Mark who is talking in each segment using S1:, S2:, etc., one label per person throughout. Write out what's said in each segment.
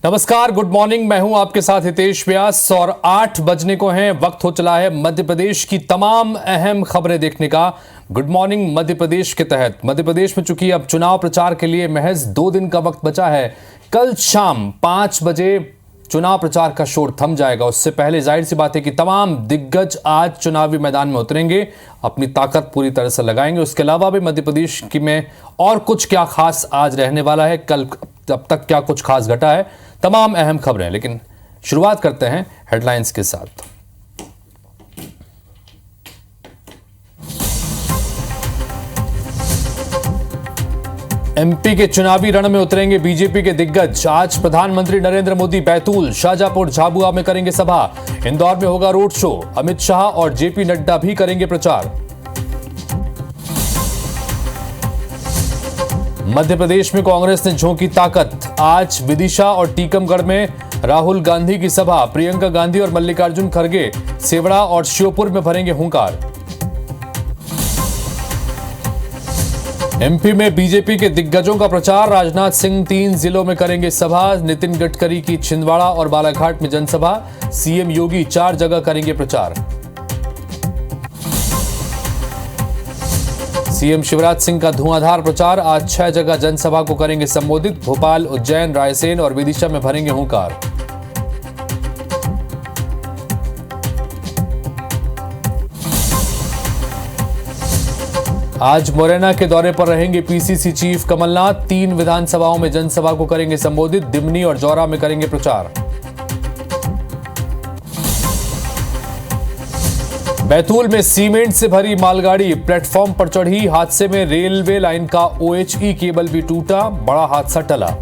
S1: नमस्कार, good morning. मैं हूं आपके साथ हितेश व्यास और 8 बजने को हैं। वक्त हो चला है मध्य प्रदेश की तमाम अहम खबरें देखने का। गुड मॉर्निंग मध्य प्रदेश के तहत मध्य प्रदेश में चूंकि अब चुनाव प्रचार के लिए महज 2 दिन का वक्त बचा है। कल शाम 5 बजे चुनाव प्रचार का शोर थम जाएगा। उससे पहले जाहिर सी बात है कि तमाम दिग्गज आज चुनावी मैदान में उतरेंगे, अपनी ताकत पूरी तरह से लगाएंगे। उसके अलावा भी मध्य प्रदेश की में और कुछ क्या खास आज रहने वाला है, कल अब तक क्या कुछ खास घटा है, तमाम अहम खबरें। लेकिन शुरुआत करते हैं हेडलाइंस के साथ। एमपी के चुनावी रण में उतरेंगे बीजेपी के दिग्गज। आज प्रधानमंत्री नरेंद्र मोदी बैतूल, शाजापुर, झाबुआ में करेंगे सभा। इंदौर में होगा रोड शो। अमित शाह और जेपी नड्डा भी करेंगे प्रचार। मध्य प्रदेश में कांग्रेस ने झोंकी ताकत। आज विदिशा और टीकमगढ़ में राहुल गांधी की सभा। प्रियंका गांधी और मल्लिकार्जुन खड़गे सेवड़ा और श्योपुर में भरेंगे हुंकार। एमपी में बीजेपी के दिग्गजों का प्रचार। राजनाथ सिंह 3 जिलों में करेंगे सभा। नितिन गडकरी की छिंदवाड़ा और बालाघाट में जनसभा। सीएम योगी 4 जगह करेंगे प्रचार। सीएम शिवराज सिंह का धुआंधार प्रचार। आज 6 जगह जनसभा को करेंगे संबोधित। भोपाल, उज्जैन, रायसेन और विदिशा में भरेंगे हुंकार। आज मुरैना के दौरे पर रहेंगे पीसीसी चीफ कमलनाथ। 3 विधानसभाओं में जनसभा को करेंगे संबोधित। दिमनी और जौरा में करेंगे प्रचार। बैतूल में सीमेंट से भरी मालगाड़ी प्लेटफॉर्म पर चढ़ी। हादसे में रेलवे लाइन का ओएचई केबल भी टूटा। बड़ा हादसा टला।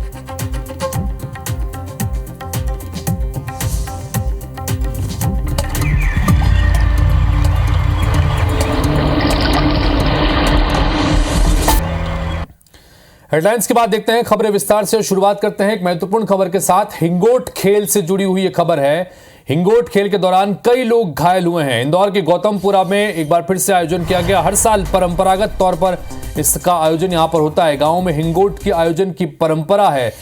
S1: हेडलाइंस के बाद देखते हैं खबरें विस्तार से। शुरुआत करते हैं एक महत्वपूर्ण खबर के साथ। हिंगोट खेल से जुड़ी हुई यह खबर है। हिंगोट खेल के दौरान कई लोग घायल हुए हैं। इंदौर के गौतमपुरा में एक बार फिर से आयोजन किया गया। हर साल परंपरागत तौर पर इसका आयोजन यहां पर होता है। गांव में हिंगोट के आयोजन की परंपरा है।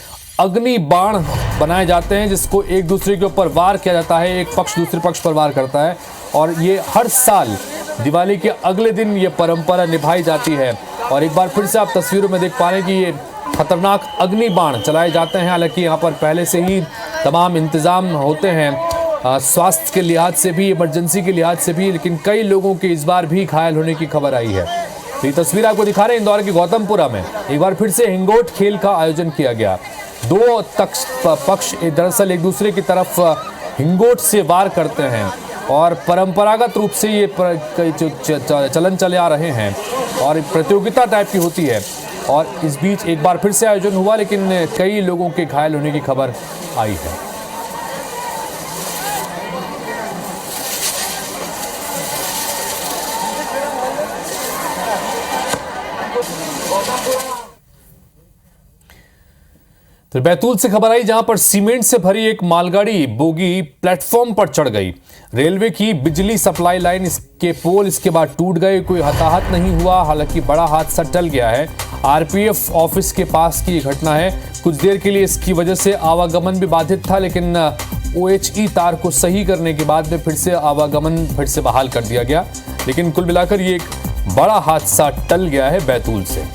S1: अग्नि बाण बनाए जाते हैं जिसको एक दूसरे के ऊपर वार किया जाता है। एक पक्ष दूसरे पक्ष पर वार करता है और ये हर साल दिवाली के अगले दिन ये परंपरा निभाई जाती है। और एक बार फिर से आप तस्वीरों में देख पा रहे हैं कि ये खतरनाक अग्नि बाण चलाए जाते हैं। हालांकि यहाँ पर पहले से ही तमाम इंतजाम होते हैं, स्वास्थ्य के लिहाज से भी, इमरजेंसी के लिहाज से भी। लेकिन कई लोगों के इस बार भी घायल होने की खबर आई है। तो ये तस्वीर आपको दिखा रहे हैं इंदौर के गौतमपुरा में एक बार फिर से हिंगोट खेल का आयोजन किया गया। 2 पक्ष दरअसल एक दूसरे की तरफ हिंगोट से वार करते हैं और परंपरागत रूप से ये चलन चले आ रहे हैं और प्रतियोगिता टाइप की होती है। और इस बीच एक बार फिर से आयोजन हुआ लेकिन कई लोगों के घायल होने की खबर आई है। तो बैतूल से खबर आई जहां पर सीमेंट से भरी एक मालगाड़ी बोगी प्लेटफॉर्म पर चढ़ गई। रेलवे की बिजली सप्लाई लाइन इसके पोल इसके बाद टूट गए। कोई हताहत नहीं हुआ। हालांकि बड़ा हादसा टल गया है। आरपीएफ ऑफिस के पास की घटना है। कुछ देर के लिए इसकी वजह से आवागमन भी बाधित था लेकिन ओएचई तार को सही करने के बाद में फिर से आवागमन फिर से बहाल कर दिया गया। लेकिन कुल मिलाकर ये एक बड़ा हादसा टल गया है बैतूल से।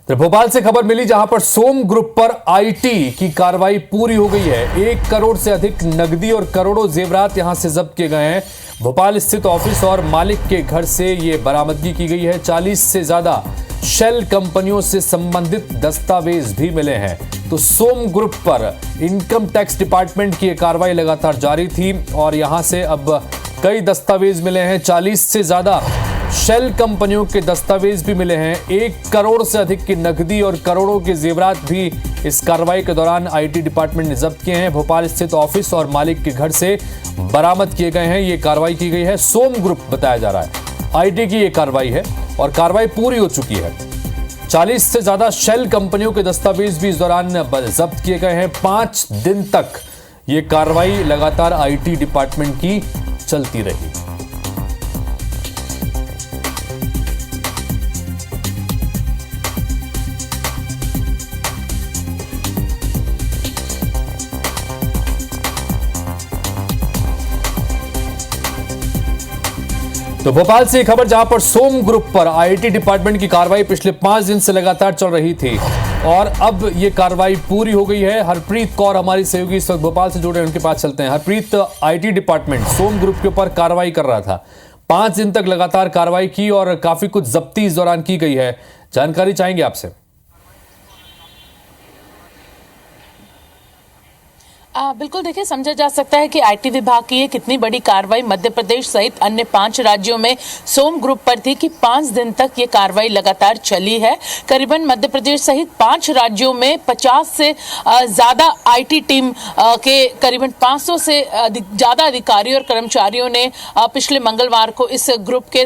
S1: तो भोपाल से खबर मिली जहां पर सोम ग्रुप पर आईटी की कार्रवाई पूरी हो गई है। 1 करोड़ से अधिक नकदी और करोड़ों जेवरात यहां से जब्त किए गए हैं। भोपाल स्थित ऑफिस और मालिक के घर से ये बरामदगी की गई है। 40 से ज्यादा शेल कंपनियों से संबंधित दस्तावेज भी मिले हैं। तो सोम ग्रुप पर इनकम टैक्स डिपार्टमेंट की कार्रवाई लगातार जारी थी और यहां से अब कई दस्तावेज मिले हैं। 40 से ज्यादा शेल कंपनियों के दस्तावेज भी मिले हैं। 1 करोड़ से अधिक की नकदी और करोड़ों के जेवरात भी इस कार्रवाई के दौरान आईटी डिपार्टमेंट ने जब्त किए हैं। भोपाल स्थित ऑफिस और मालिक के घर से बरामद किए गए हैं। ये कार्रवाई की गई है। सोम ग्रुप बताया जा रहा है आईटी की ये कार्रवाई है और कार्रवाई पूरी हो चुकी है। 40 से ज्यादा शेल कंपनियों के दस्तावेज भी इस दौरान जब्त किए गए हैं। 5 दिन तक ये कार्रवाई लगातार आईटी डिपार्टमेंट की चलती रही। तो भोपाल से एक खबर जहां पर सोम ग्रुप पर आईटी डिपार्टमेंट की कार्रवाई पिछले 5 दिन से लगातार चल रही थी और अब ये कार्रवाई पूरी हो गई है। हरप्रीत कौर हमारी सहयोगी इस वक्त भोपाल से जुड़े हैं, उनके पास चलते हैं। Harpreet, IT department Som group के ऊपर कार्रवाई कर रहा था, 5 दिन तक लगातार कार्रवाई की और काफी कुछ जब्ती इस दौरान की गई है, जानकारी चाहेंगे आपसे।
S2: बिल्कुल, देखिए समझा जा सकता है कि आईटी विभाग की ये कितनी बड़ी कार्रवाई मध्य प्रदेश सहित अन्य 5 राज्यों में सोम ग्रुप पर थी कि 5 दिन तक ये कार्रवाई लगातार चली है। करीबन मध्य प्रदेश सहित 5 राज्यों में 50 से ज्यादा आईटी टीम के करीबन 500 से ज्यादा अधिकारियों और कर्मचारियों ने पिछले मंगलवार को इस ग्रुप के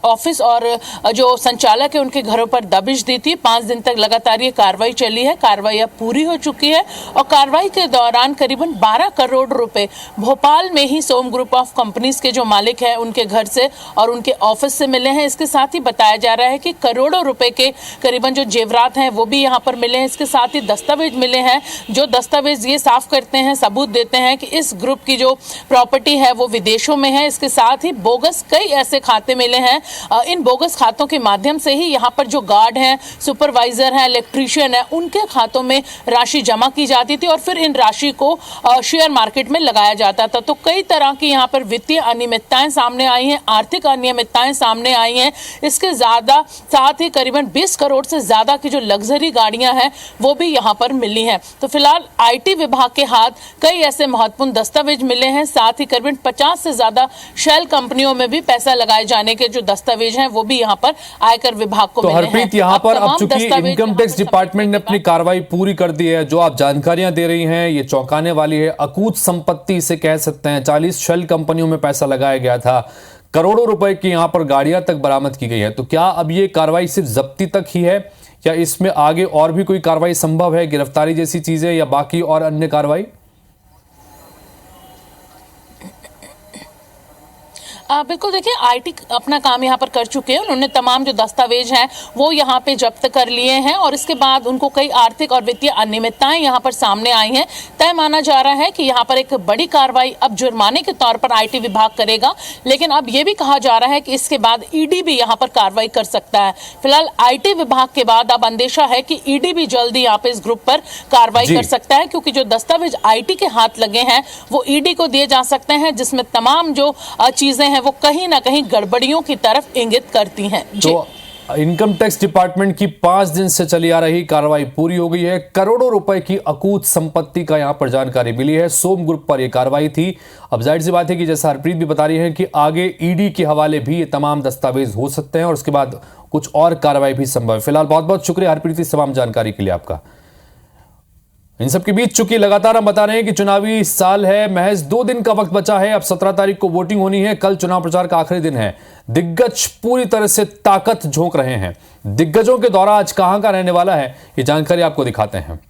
S2: ऑफिस और जो संचालक है उनके घरों पर दबिश दी थी। 5 दिन तक लगातार ये कार्रवाई चली है। कार्रवाई अब पूरी हो चुकी है और कार्रवाई के दौरान करीबन 12 करोड़ रुपए भोपाल में ही सोम ग्रुप ऑफ कंपनीज के जो मालिक हैं उनके घर से और उनके ऑफिस से मिले हैं। इसके साथ ही बताया जा रहा है कि करोड़ों रुपए के करीबन जो जेवरात हैं वो भी यहां पर मिले हैं। इसके साथ ही दस्तावेज मिले हैं, जो दस्तावेज ये साफ करते हैं, सबूत देते हैं कि इस ग्रुप की जो प्रॉपर्टी है वो विदेशों में है। इसके साथ ही बोगस कई ऐसे खाते मिले हैं। इन बोगस खातों के माध्यम से ही यहाँ पर जो गार्ड हैं, सुपरवाइजर हैं, इलेक्ट्रीशियन है, उनके खातों में राशि जमा की जाती थी और फिर इन राशि को शेयर मार्केट में लगाया जाता था। तो कई तरह की यहाँ पर वित्तीय अनियमितताएं सामने आई हैं, आर्थिक अनियमितताएं सामने आई हैं। इसके साथ ही करीबन 20 करोड़ से ज्यादा की जो लग्जरी गाड़ियां हैं वो भी यहाँ पर मिली हैं। तो फिलहाल आईटी विभाग के हाथ कई ऐसे महत्वपूर्ण दस्तावेज मिले हैं। साथ ही करीबन 50 से ज्यादा शेल कंपनियों में भी पैसा लगाए जाने के जो दस्तावेज हैं वो भी यहाँ पर आयकर विभाग को मिले हैं।
S1: हरप्रीत, यहाँ पर अब चूंकि इनकम टैक्स डिपार्टमेंट ने अपनी कार्रवाई पूरी कर दी है, जो आप जानकारियां दे रही हैं ये चौंकाने वाली है। अकूत संपत्ति से कह सकते हैं, 40 शेल कंपनियों में पैसा लगाया गया था, करोड़ों रुपए की यहां पर गाड़ियां तक बरामद की गई है। तो क्या अब ये कार्रवाई सिर्फ जब्ती तक ही है या इसमें आगे और भी कोई कार्रवाई संभव है, गिरफ्तारी जैसी चीजें या बाकी और अन्य कार्रवाई?
S2: बिल्कुल, देखिए आईटी अपना काम यहाँ पर कर चुके हैं। उन्होंने तमाम जो दस्तावेज हैं वो यहाँ पे जब्त कर लिए हैं और इसके बाद उनको कई आर्थिक और वित्तीय अनियमितताएं यहाँ पर सामने आई हैं। तय माना जा रहा है कि यहाँ पर एक बड़ी कार्रवाई अब जुर्माने के तौर पर आईटी विभाग करेगा, लेकिन अब ये भी कहा जा रहा है कि इसके बाद ईडी भी यहाँ पर कार्रवाई कर सकता है। फिलहाल आईटी विभाग के बाद अब अंदेशा है कि ईडी भी जल्दी यहाँ पे इस ग्रुप पर कार्रवाई कर सकता है, क्योंकि जो दस्तावेज आईटी के हाथ लगे हैं वो ईडी को दिए जा सकते हैं, जिसमें तमाम जो चीजें हैं वो कहीं ना कहीं गड़बड़ियों की तरफ इंगित करती हैं।
S1: तो इनकम टैक्स डिपार्टमेंट की 5 दिन से चली आ रही कार्रवाई पूरी हो गई है। करोड़ों रुपए की अकूत संपत्ति का यहां पर जानकारी मिली है। सोम ग्रुप पर यह कार्रवाई थी। अब जाहिर सी बात है कि जैसा हरप्रीत भी बता रही है कि आगे ईडी के हवाले भी ये तमाम दस्तावेज हो सकते हैं और उसके बाद कुछ और कार्रवाई भी संभव है। फिलहाल बहुत बहुत शुक्रिया हरप्रीत इस तमाम जानकारी के लिए आपका। इन सब के बीच चूंकि लगातार हम बता रहे हैं कि चुनावी साल है, महज 2 दिन का वक्त बचा है। अब 17 तारीख को वोटिंग होनी है, कल चुनाव प्रचार का आखिरी दिन है। दिग्गज पूरी तरह से ताकत झोंक रहे हैं। दिग्गजों के दौरा आज कहां का रहने वाला है, ये जानकारी आपको दिखाते हैं।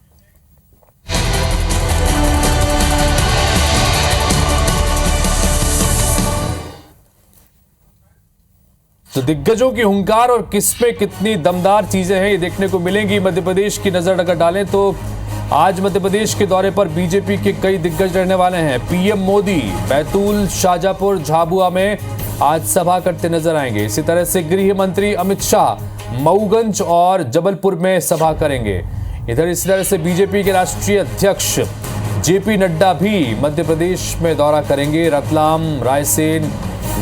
S1: तो दिग्गजों की हुंकार और किस पे कितनी दमदार चीजें हैं ये देखने को मिलेंगी। मध्य प्रदेश की नजर अगर डालें तो आज मध्य प्रदेश के दौरे पर बीजेपी के कई दिग्गज रहने वाले हैं। पीएम मोदी बैतूल, शाजापुर, झाबुआ में आज सभा करते नजर आएंगे। इसी तरह से गृह मंत्री अमित शाह मऊगंज और जबलपुर में सभा करेंगे। इसी तरह से बीजेपी के राष्ट्रीय अध्यक्ष जेपी नड्डा भी मध्य प्रदेश में दौरा करेंगे। रतलाम, रायसेन,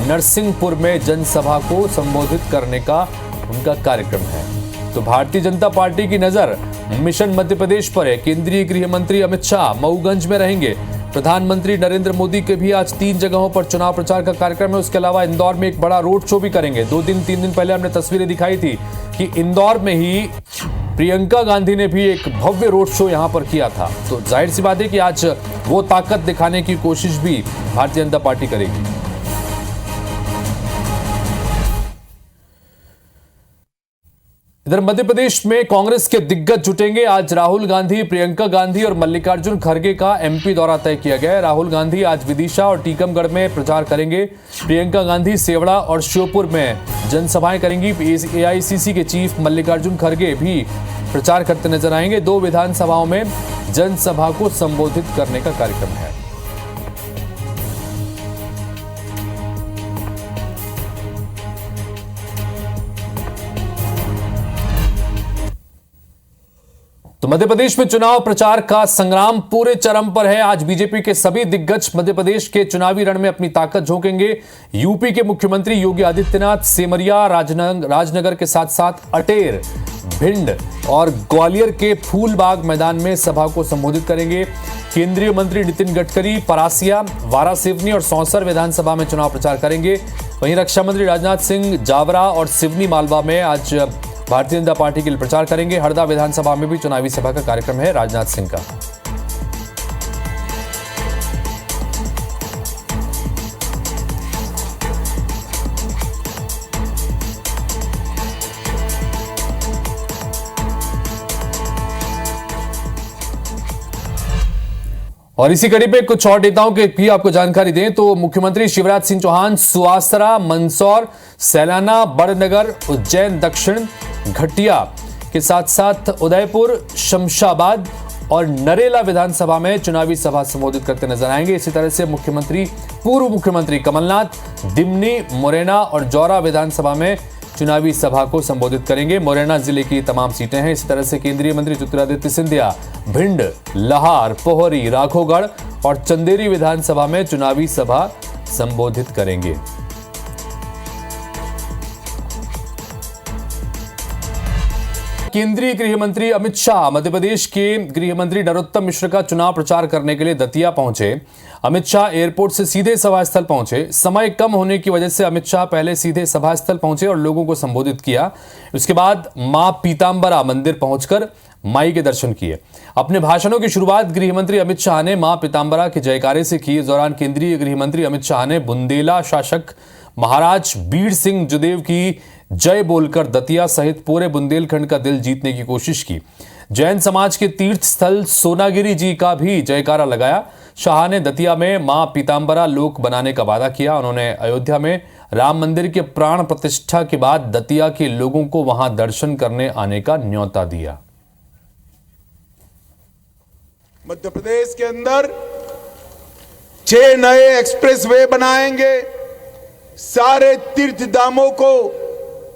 S1: नरसिंहपुर में जनसभा को संबोधित करने का उनका कार्यक्रम है। तो भारतीय जनता पार्टी की नजर मिशन मध्य प्रदेश पर है। केंद्रीय गृह मंत्री अमित शाह मऊगंज में रहेंगे। प्रधानमंत्री नरेंद्र मोदी के भी आज 3 जगहों पर चुनाव प्रचार का कार्यक्रम है। उसके अलावा इंदौर में एक बड़ा रोड शो भी करेंगे। 3 दिन पहले हमने तस्वीरें दिखाई थी कि इंदौर में ही प्रियंका गांधी ने भी एक भव्य रोड शो यहां पर किया था। तो जाहिर सी बात है कि आज वो ताकत दिखाने की कोशिश भी भारतीय जनता पार्टी करेगी। इधर मध्य प्रदेश में कांग्रेस के दिग्गज जुटेंगे। आज राहुल गांधी, प्रियंका गांधी और मल्लिकार्जुन खड़गे का एमपी दौरा तय किया गया है। राहुल गांधी आज विदिशा और टीकमगढ़ में प्रचार करेंगे। प्रियंका गांधी सेवड़ा और श्योपुर में जनसभाएं करेंगी। एआईसीसी के चीफ मल्लिकार्जुन खड़गे भी प्रचार करते नजर आएंगे। 2 विधानसभाओं में जनसभा को संबोधित करने का कार्यक्रम है। तो मध्य प्रदेश में चुनाव प्रचार का संग्राम पूरे चरम पर है। आज बीजेपी के सभी दिग्गज मध्य प्रदेश के चुनावी रण में अपनी ताकत झोंकेंगे। यूपी के मुख्यमंत्री योगी आदित्यनाथ सेमरिया, राजनगर के साथ साथ अटेर, भिंड और ग्वालियर के फूलबाग मैदान में सभा को संबोधित करेंगे। केंद्रीय मंत्री नितिन गडकरी परासिया, वारासिवनी और सौंसर विधानसभा में चुनाव प्रचार करेंगे। वहीं रक्षा मंत्री राजनाथ सिंह जावरा और सिवनी मालवा में आज भारतीय जनता पार्टी के लिए प्रचार करेंगे। हरदा विधानसभा में भी चुनावी सभा का कार्यक्रम है राजनाथ सिंह का। और इसी कड़ी पे कुछ और नेताओं के भी आपको जानकारी दें तो मुख्यमंत्री शिवराज सिंह चौहान सुवासरा, मंदसौर, सैलाना, बड़नगर, उज्जैन दक्षिण, घटिया के साथ साथ उदयपुर, शमशाबाद और नरेला विधानसभा में चुनावी सभा संबोधित करते नजर आएंगे। इसी तरह से पूर्व मुख्यमंत्री कमलनाथ दिमनी, मुरैना और जौरा विधानसभा में चुनावी सभा को संबोधित करेंगे। मुरैना जिले की तमाम सीटें हैं। इसी तरह से केंद्रीय मंत्री ज्योतिरादित्य सिंधिया भिंड, लहार, पोहरी, राघोगढ़ और चंदेरी विधानसभा में चुनावी सभा संबोधित करेंगे। केंद्रीय गृह मंत्री अमित शाह मध्य प्रदेश के गृह मंत्री नरोत्तम मिश्र का चुनाव प्रचार करने के लिए दतिया पहुंचे। अमित शाह एयरपोर्ट से सीधे सभा स्थल पहुंचे। समय कम होने की वजह से अमित शाह पहले सीधे सभा स्थल पहुंचे और लोगों को संबोधित किया। उसके बाद मां पीतांबरा मंदिर पहुंचकर माई के दर्शन किए। अपने भाषणों की शुरुआत गृह मंत्री अमित शाह ने मां पीतांबरा के जयकारे से की। इस दौरान केंद्रीय गृह मंत्री अमित शाह ने बुंदेला शासक महाराज बीर सिंह जुदेव की जय बोलकर दतिया सहित पूरे बुंदेलखंड का दिल जीतने की कोशिश की। जैन समाज के तीर्थ स्थल सोनागिरी जी का भी जयकारा लगाया। शाह ने दतिया में मां पीतांबरा लोक बनाने का वादा किया। उन्होंने अयोध्या में राम मंदिर के प्राण प्रतिष्ठा के बाद दतिया के लोगों को वहां दर्शन करने आने का न्योता दिया।
S3: मध्य प्रदेश के अंदर 6 नए एक्सप्रेसवे बनाएंगे। सारे तीर्थ धामों को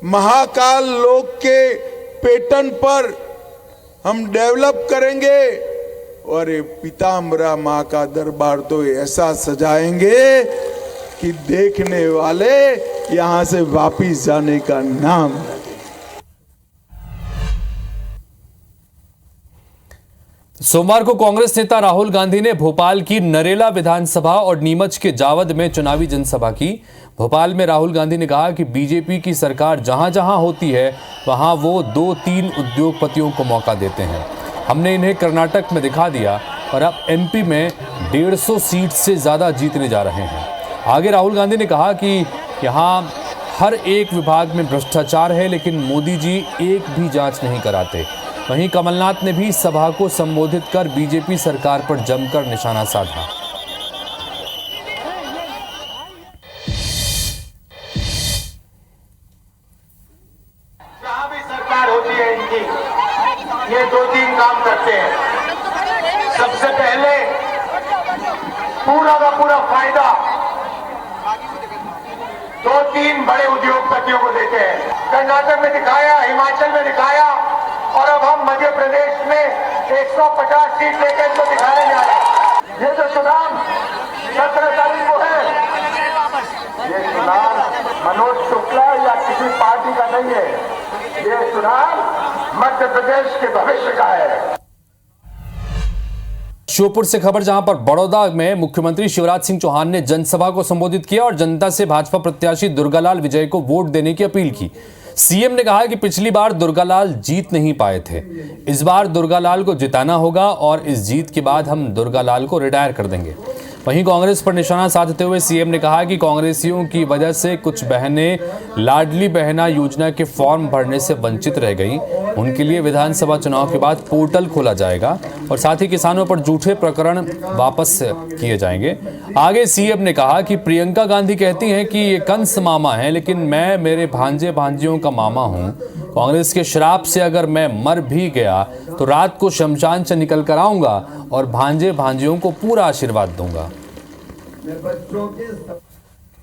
S3: महाकाल लोक के पैटर्न पर हम डेवलप करेंगे और पीतांबरा मां का दरबार तो ऐसा सजाएंगे कि देखने वाले यहां से वापिस जाने का नाम।
S1: सोमवार को कांग्रेस नेता राहुल गांधी ने भोपाल की नरेला विधानसभा और नीमच के जावद में चुनावी जनसभा की। भोपाल में राहुल गांधी ने कहा कि बीजेपी की सरकार जहां जहां होती है वहां वो 2-3 उद्योगपतियों को मौका देते हैं। हमने इन्हें कर्नाटक में दिखा दिया और अब एमपी में 150 सीट से ज्यादा जीतने जा रहे हैं। आगे राहुल गांधी ने कहा कि यहां हर एक विभाग में भ्रष्टाचार है लेकिन मोदी जी एक भी जांच नहीं कराते। वहीं कमलनाथ ने भी सभा को संबोधित कर बीजेपी सरकार पर जमकर निशाना साधा।
S4: जहां भी सरकार होती है इनकी ये 2-3 काम करते हैं। सबसे पहले पूरा का पूरा फायदा 2-3 बड़े उद्योगपतियों को देते हैं। कर्नाटक में दिखाया, हिमाचल में दिखाया और अब हम मध्य प्रदेश में 150 सीट लेकर इनको दिखाने जा रहे हैं। ये जो चुनाव 17 तारीख को है, ये चुनाव मनोज शुक्ला या किसी पार्टी का नहीं है। ये चुनाव मध्य प्रदेश के भविष्य का है।
S1: श्योपुर से खबर, जहां पर बड़ौदा में मुख्यमंत्री शिवराज सिंह चौहान ने जनसभा को संबोधित किया और जनता से भाजपा प्रत्याशी दुर्गालाल विजय को वोट देने की अपील की। सीएम ने कहा कि पिछली बार दुर्गालाल जीत नहीं पाए थे, इस बार दुर्गालाल को जिताना होगा और इस जीत के बाद हम दुर्गालाल को रिटायर कर देंगे। वहीं कांग्रेस पर निशाना साधते हुए सीएम ने कहा कि कांग्रेसियों की वजह से कुछ बहनें लाडली बहना योजना के फॉर्म भरने से वंचित रह गईं। उनके लिए विधानसभा चुनाव के बाद पोर्टल खोला जाएगा और साथ ही किसानों पर झूठे प्रकरण वापस किए जाएंगे। आगे सीएम ने कहा कि प्रियंका गांधी कहती हैं कि ये कंस मामा है, लेकिन मैं मेरे भांजे भांजियों का मामा हूं। कांग्रेस के शराब से अगर मैं मर भी गया तो रात को शमशान से निकल कर आऊंगा और भांजे भांजियों को पूरा आशीर्वाद दूंगा।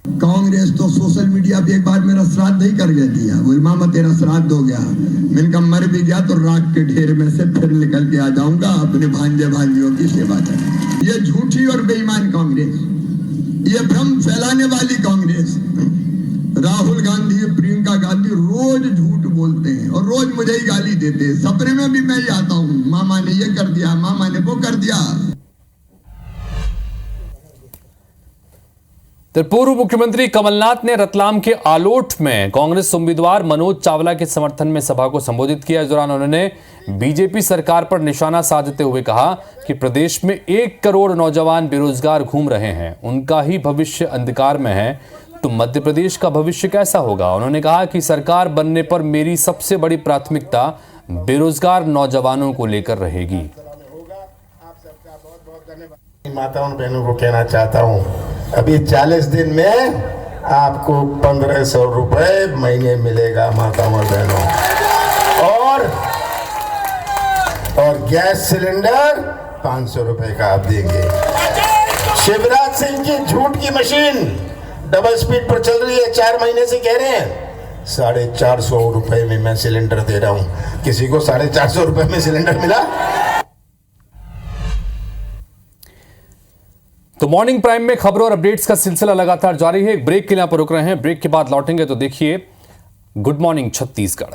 S5: कांग्रेस तो सोशल मीडिया पे एक बार मेरा श्राद्ध ही कर गई थी, बोल मामा तेरा श्राद्ध हो गया। मैंने कहा मर भी गया तो राख के ढेर में से फिर निकल के आ जाऊंगा अपने भांजे भांजियों की सेवा करने। ये झूठी और बेईमान कांग्रेस, ये भ्रम फैलाने वाली कांग्रेस, राहुल गांधी प्रियंका गांधी रोज झूठ बोलते हैं और रोज मुझे ही गाली देते हैं। सपने में भी मैं ही आता हूँ, मामा ने ये कर दिया, मामा ने वो कर दिया।
S1: तो पूर्व मुख्यमंत्री कमलनाथ ने रतलाम के आलोट में कांग्रेस उम्मीदवार मनोज चावला के समर्थन में सभा को संबोधित किया। इस दौरान उन्होंने बीजेपी सरकार पर निशाना साधते हुए कहा कि प्रदेश में 1 करोड़ नौजवान बेरोजगार घूम रहे हैं, उनका ही भविष्य अंधकार में है, तो मध्य प्रदेश का भविष्य कैसा होगा। उन्होंने कहा कि सरकार बनने पर मेरी सबसे बड़ी प्राथमिकता बेरोजगार नौजवानों को लेकर रहेगी।
S6: माताओं बहनों को कहना चाहता हूं, अभी 40 दिन में आपको 1500 रुपए महीने मिलेगा माताओं और बहनों, और गैस सिलेंडर 500 रुपए का आप देंगे। शिवराज सिंह की झूठ की मशीन डबल स्पीड पर चल रही है, 4 महीने से कह रहे हैं 450 रुपए में मैं सिलेंडर दे रहा हूं। किसी को 450 रुपए में सिलेंडर मिला?
S1: तो मॉर्निंग प्राइम में खबरों और अपडेट्स का सिलसिला लगातार जारी है। एक ब्रेक के लिए आप रुक रहे हैं, ब्रेक के बाद लौटेंगे तो देखिए गुड मॉर्निंग छत्तीसगढ़।